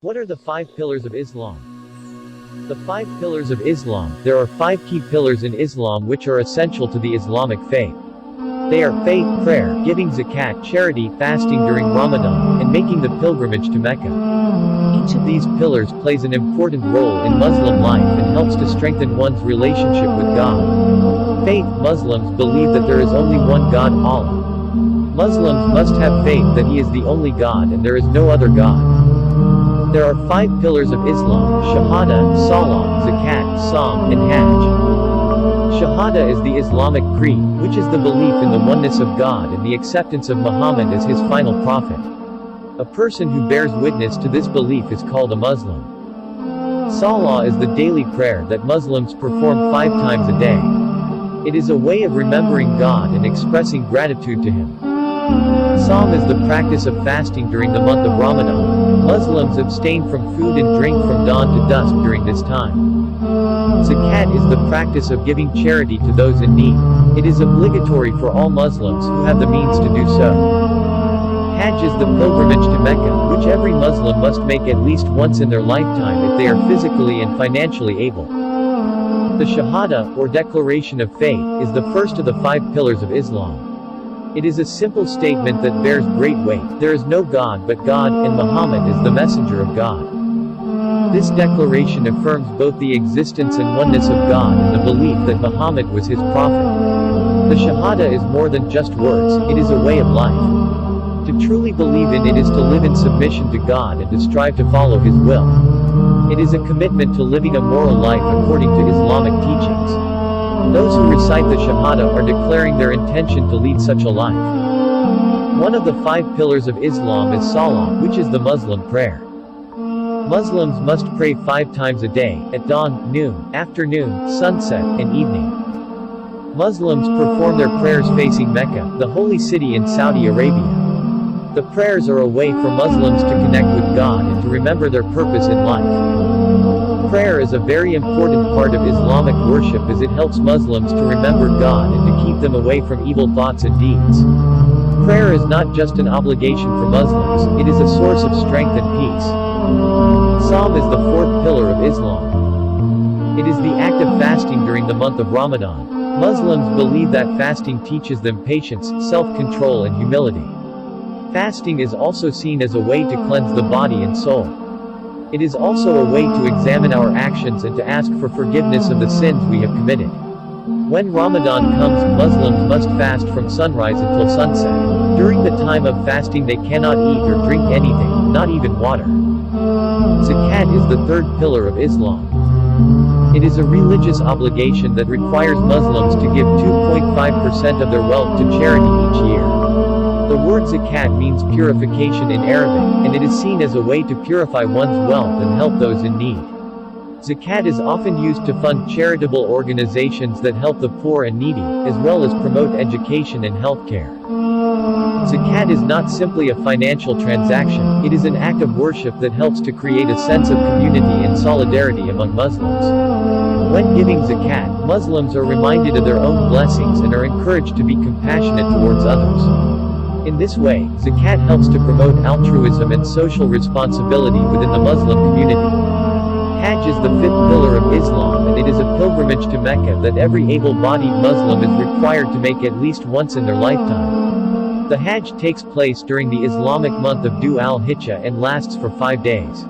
What are the 5 pillars of Islam? The 5 pillars of Islam. There are 5 key pillars in Islam which are essential to the Islamic faith. They are faith, prayer, giving zakat, charity, fasting during Ramadan, and making the pilgrimage to Mecca. Each of these pillars plays an important role in Muslim life and helps to strengthen one's relationship with God. Faith. Muslims believe that there is only one God, Allah. Muslims must have faith that He is the only God and there is no other God. There are 5 pillars of Islam: Shahada, Salah, Zakat, Psalm, and Hajj. Shahada is the Islamic creed, which is the belief in the oneness of God and the acceptance of Muhammad as his final prophet. A person who bears witness to this belief is called a Muslim. Salah is the daily prayer that Muslims perform 5 times a day. It is a way of remembering God and expressing gratitude to Him. Psalm is the practice of fasting during the month of Ramadan. Muslims abstain from food and drink from dawn to dusk during this time. Zakat is the practice of giving charity to those in need. It is obligatory for all Muslims who have the means to do so. Hajj is the pilgrimage to Mecca, which every Muslim must make at least once in their lifetime if they are physically and financially able. The Shahada, or declaration of faith, is the first of the 5 pillars of Islam. It is a simple statement that bears great weight: there is no God but God, and Muhammad is the messenger of God. This declaration affirms both the existence and oneness of God and the belief that Muhammad was his prophet. The Shahada is more than just words, it is a way of life. To truly believe in it is to live in submission to God and to strive to follow His will. It is a commitment to living a moral life according to Islamic teachings. Those who recite the Shahada are declaring their intention to lead such a life. One of the 5 pillars of Islam is Salah, which is the Muslim prayer. Muslims must pray 5 times a day, at dawn, noon, afternoon, sunset, and evening. Muslims perform their prayers facing Mecca, the holy city in Saudi Arabia. The prayers are a way for Muslims to connect with God and to remember their purpose in life. Prayer is a very important part of Islamic worship as it helps Muslims to remember God and to keep them away from evil thoughts and deeds. Prayer is not just an obligation for Muslims, it is a source of strength and peace. Psalm is the 4th pillar of Islam. It is the act of fasting during the month of Ramadan. Muslims believe that fasting teaches them patience, self-control and humility. Fasting is also seen as a way to cleanse the body and soul. It is also a way to examine our actions and to ask for forgiveness of the sins we have committed. When Ramadan comes, Muslims must fast from sunrise until sunset. During the time of fasting they cannot eat or drink anything, not even water. Zakat is the 3rd pillar of Islam. It is a religious obligation that requires Muslims to give 2.5% of their wealth to charity each year. The word zakat means purification in Arabic, and it is seen as a way to purify one's wealth and help those in need. Zakat is often used to fund charitable organizations that help the poor and needy, as well as promote education and healthcare. Zakat is not simply a financial transaction, it is an act of worship that helps to create a sense of community and solidarity among Muslims. When giving zakat, Muslims are reminded of their own blessings and are encouraged to be compassionate towards others. In this way, zakat helps to promote altruism and social responsibility within the Muslim community. Hajj is the 5th pillar of Islam and it is a pilgrimage to Mecca that every able-bodied Muslim is required to make at least once in their lifetime. The Hajj takes place during the Islamic month of Dhu al-Hijjah and lasts for 5 days.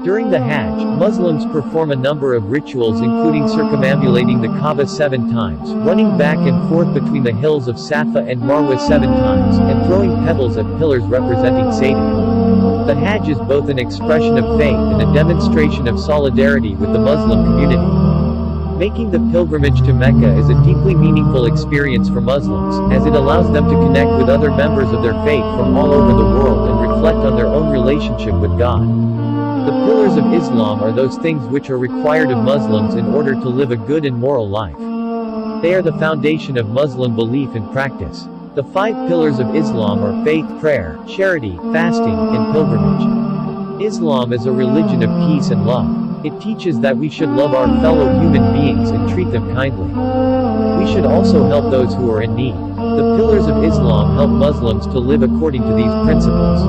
During the Hajj, Muslims perform a number of rituals including circumambulating the Kaaba 7 times, running back and forth between the hills of Safa and Marwa 7 times, and throwing pebbles at pillars representing Satan. The Hajj is both an expression of faith and a demonstration of solidarity with the Muslim community. Making the pilgrimage to Mecca is a deeply meaningful experience for Muslims, as it allows them to connect with other members of their faith from all over the world and reflect on their own relationship with God. The pillars of Islam are those things which are required of Muslims in order to live a good and moral life. They are the foundation of Muslim belief and practice. The 5 pillars of Islam are faith, prayer, charity, fasting, and pilgrimage. Islam is a religion of peace and love. It teaches that we should love our fellow human beings and treat them kindly. We should also help those who are in need. The pillars of Islam help Muslims to live according to these principles.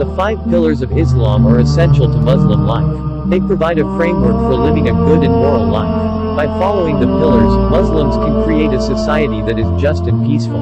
The 5 pillars of Islam are essential to Muslim life. They provide a framework for living a good and moral life. By following the pillars, Muslims can create a society that is just and peaceful.